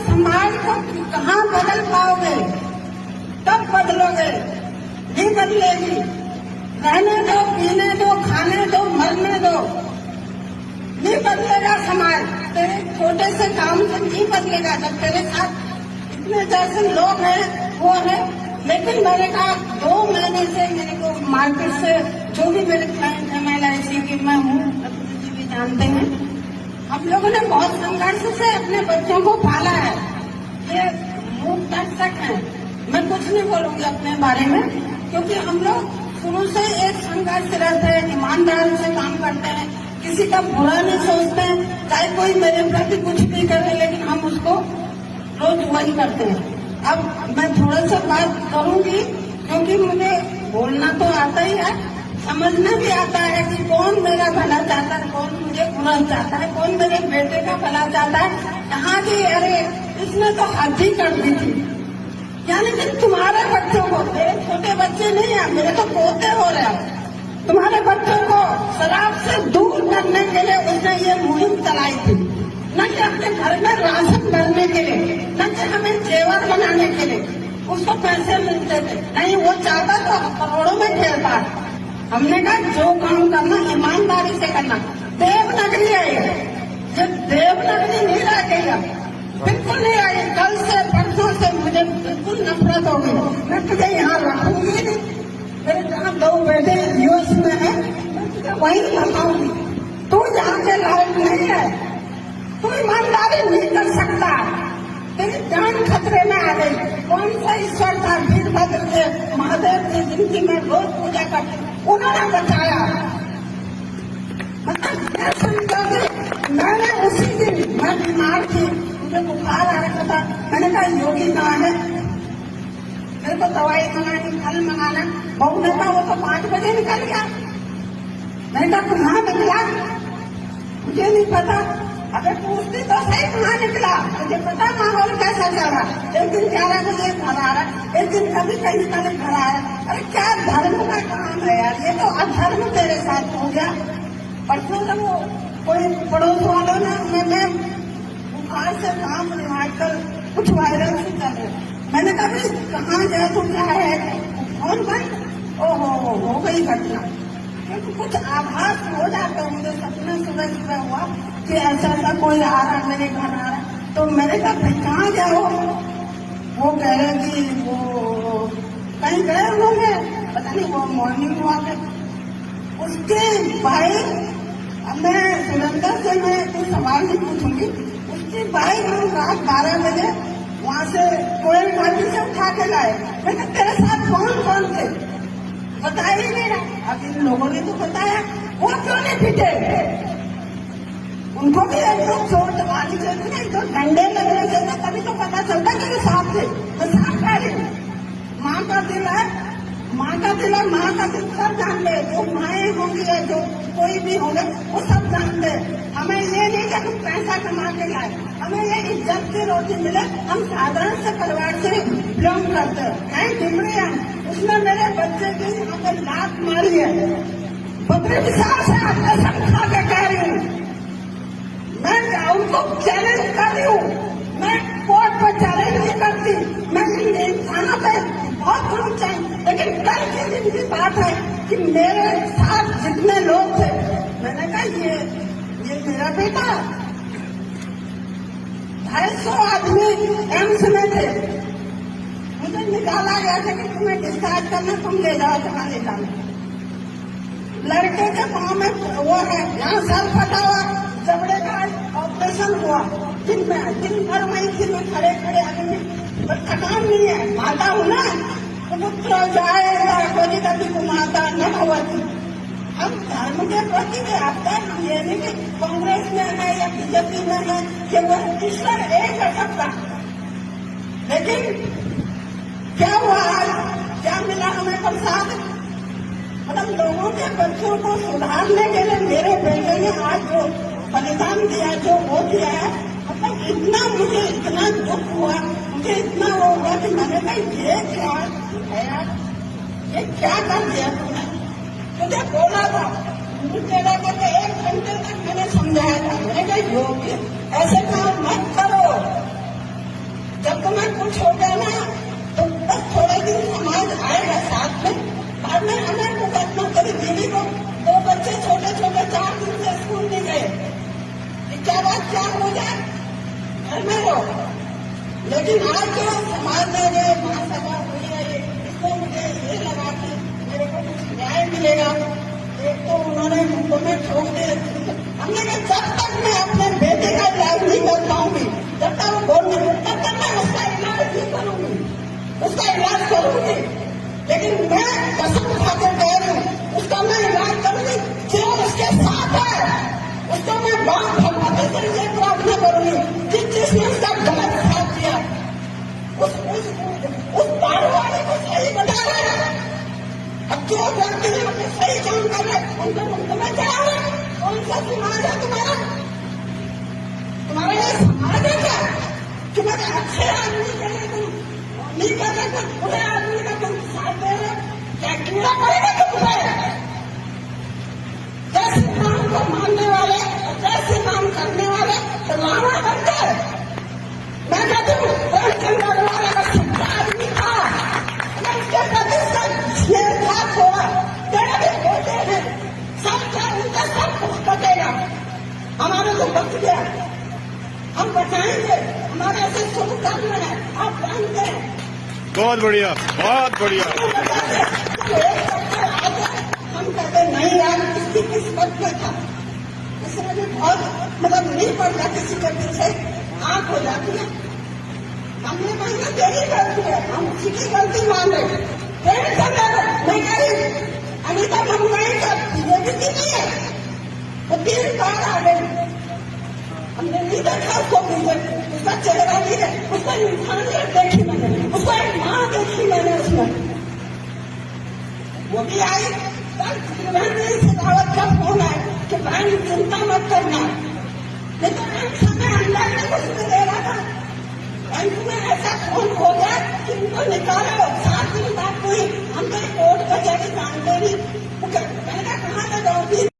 समाज को कहाँ बदल पाओगे? कब बदलोगे? नहीं बदलेगी। रहने दो, पीने दो, खाने दो, मरने दो, नहीं बदलेगा समाज। तेरे छोटे से काम से नहीं बदलेगा। जब तेरे साथ इतने जैसे लोग हैं वो है। लेकिन मैंने कहा 2 महीने से मेरे को मार्केट से जो भी मेरे क्लाइंट है, मैं LIC की मैं हूँ, जी भी जानते हैं, हम लोगों ने बहुत संघर्ष से अपने बच्चों को पाला है। ये मूक दर्शक है, मैं कुछ नहीं बोलूंगी अपने बारे में, क्योंकि हम लोग शुरू से एक संघर्ष रहते हैं, ईमानदारी से काम करते हैं, किसी का बुरा नहीं सोचते हैं। चाहे कोई मेरे प्रति कुछ भी करे, लेकिन हम उसको रोज वही करते हैं। अब मैं थोड़ा सा बात करूंगी, क्योंकि मुझे बोलना तो आता ही है, समझना भी आता है कि कौन मेरा भला चाहता है, कौन मुझे बुरा चाहता है, कौन मेरे बेटे का भला चाहता है। कहाँ की अरे इसने तो हद ही कर दी थी। यानी कि तुम्हारे बच्चों को, मेरे छोटे बच्चे नहीं है, मेरे तो पोते हो रहे हैं, तुम्हारे बच्चों को शराब से दूर करने के लिए उसने ये मुहिम चलाई थी। न कि अपने घर में राशन भरने के लिए, न कि हमें जेवर बनाने के लिए उसको पैसे मिलते थे। नहीं, वो चाहता तो करोड़ों में खेलता। हमने कहा जो काम करना ईमानदारी से करना। देवनगरी है ये देवनगरी नहीं रह गई, अब बिल्कुल नहीं आई। कल से परसों से मुझे बिल्कुल नफरत हो गई। मैं तुझे यहाँ रखूंगी नहीं। मेरे जहाँ 2 बेटे US में है, मैं तुझे वहीं रखाऊंगी। तू यहाँ के लायक नहीं है, तू ईमानदारी नहीं कर सकता। तेरी जान खतरे में आ गई। कौन सा ईश्वर था वीरभद्र के महादेव की जिनकी मैं रोज पूजा करती, उन्होंने बचाया। मतलब क्या समझोगे? मैंने उसी दिन, मैं बीमार थी, मुझे बुखार आ रखा था, मैंने कहा योगी कहाँ है, मेरे को दवाई मंगानी, फल मंगाना। बहू ने कहा वो तो 5 बजे निकल गया। मैंने कहा कहाँ निकला? मुझे नहीं पता। अबे पूछती तो सही कहाँ निकला, मुझे पता माहौल कैसा चल रहा। एक दिन 11 बजे घर आ रहा, एक दिन कभी कहीं पहले घर आ रहा। अरे क्या धर्म का काम है यार, ये तो अधर्म तेरे साथ हो गया। परसों जब वो कोई पड़ोस वालों ने मैं बुखार से काम आजकल कुछ वायरल से चल रहे, मैंने कहा भाई कहाँ जाए तो क्या है, कौन भाई? ओहो हो गई घटना। क्योंकि कुछ आभास हो जाता है। मुझे सपने सुबह सुबह हुआ कि ऐसा ऐसा कोई आ रहा है, मेरे घर आ रहा है। तो मैंने कहा भाई कहाँ जाओ? वो कह रहे कि वो कहीं गए होंगे, पता नहीं, वो मॉर्निंग वॉक है। उसके बाइक, अब मैं सुरेंद्र से मैं कोई सवाल नहीं पूछूंगी, उसकी बाइक हम रात 12 बजे वहाँ से कोयल घाटी से उठा के लाए। मैंने तेरे साथ कौन कौन थे बताया ही नहीं रहा। अब इन लोगों ने तो बताया, वो क्यों नहीं पीटे? उनको भी एक लोग चोट दबानी चाहिए, एक दो डंडे लगने चाहिए, तभी तो पता चलता कि वो साफ थे। मैं साफ कह रही हूँ, माँ का दिल है, माँ का दिल है, माँ का दिल सब जानते हैं। जो माएँ होंगी या जो कोई भी होंगे वो सब जानते हैं। हमें ये नहीं कि हम पैसा कमा के लाए, हमें ये इज्जत की रोटी मिले। हम साधारण से परिवार से बिलोंग करते हैं। डिमरी है, उसने मेरे बच्चे की यहाँ पे लात मारी है। बकरी विशाल से आपने समझा के कह रही हूँ, मैं उनको चैलेंज कर रही हूँ। मैं कोर्ट पर चैलेंज नहीं करती, मैं इंसानों पे बहुत जुर्म चाहिए। लेकिन कल के दिन की बात है कि मेरे साथ जितने लोग थे, मैंने कहा ये मेरा बेटा, 250 आदमी एम्स में थे। मुझे निकाला गया था कि तुम्हें डिस्चार्ज करना, तुम ले जाओ, कहाँ ले जाओ। लड़के के पाँव में वो है, यहाँ सर फटा हुआ, जबड़े का ऑपरेशन हुआ। दिन भर वहीं थी, मैं खड़े खड़े आदमी, थकान नहीं है, माता हूँ ना, तो पुत्र जाएगा कभी कभी घुमाता न भगवती। हम धर्म के प्रति भी आता है। हम ये नहीं कि कांग्रेस में है या बीजेपी में है कि वो ईश्वर एक है सबका। लेकिन क्या हुआ आज, क्या मिला हमें प्रसाद? मतलब लोगों के बच्चों को सुधारने के लिए मेरे बेटे ने आज जो बलिदान दिया, जो वो दिया है, मतलब इतना मुझे इतना दुख हुआ, मुझे इतना वो हुआ कि मैंने कहा ये क्या है यार, ये क्या कर दिया तुमने? मुझे बोला था, मुझे लगा कि 1 घंटे तक मैंने समझाया था। मैंने कहा योगी ऐसे काम मत करो, करने दो। लेकिन आज जो समाज में ये महासभा हुई है, इसको मुझे ये लगा कि मेरे को कुछ न्याय मिलेगा। एक तो उन्होंने मुंबई में ठोक दिए। हमने कहा जब तक मैं अपने बेटे का इलाज नहीं कर पाऊंगी, जब तक वो बोल नहीं, तब तक मैं उसका इलाज नहीं करूंगी, उसका इलाज करूंगी। लेकिन मैं कसम खाकर कह रही हूँ, उसका मैं इलाज करूंगी। जो उसके साथ है उसको मैं बाप भगवती से ये प्रार्थना करूंगी कि जिसने उसका गलत साथ दिया उस दारू वाले को सही बता रहे। अब जो व्यक्ति अपने सही काम कर रहे उनको मैं चला रहे। कौन सा समाज है तुम्हारा? तुम्हारा ये समाज है क्या? तुम्हारे अच्छे आदमी के लिए तुम नहीं कर रहे, तो बुरे आदमी का तुम साथ दे रहे, क्या कीड़ा पड़ेगा तुमसे? जय श्री राम को मानने वाले, जय श्री राम करने वाले रावण बन गए। मैं कहती हूँ रामचंद्र अग्रवाल का सच्चा आदमी था, अगर उसके प्रति छेड़छाड़ हुआ, तेरे भी बेटे हैं, सब क्या उनका सब कुछ बचेगा। हमारे को बच गया, हम बचाएंगे। हमारे ऐसे शुभ कर्म है, आप जानते हैं। बहुत बढ़िया, बहुत बढ़िया। हम कहते नहीं यार, किसकी किस्मत में था, इसमें भी बहुत मतलब नहीं पड़ता, किसी के पीछे आंख हो जाती है। हमने कहा तेरी गलती है, हम उसी की गलती मान रहे। मैं कह रही अनिता मंगवाई का बीजेपी नहीं है, वो 3 बार आ गई। हमने नहीं देखा उसको, उसका चेहरा नहीं है, उसका इंसानियत देखी मैंने, उसको एक माँ देखी मैंने उसमें। वो भी आई, रावत का फोन है कि बहन चिंता मत करना, लेकिन एक समय अंदर में कुछ दे रहा था। बैंक में ऐसा फोन हो गया कि उनको निकाला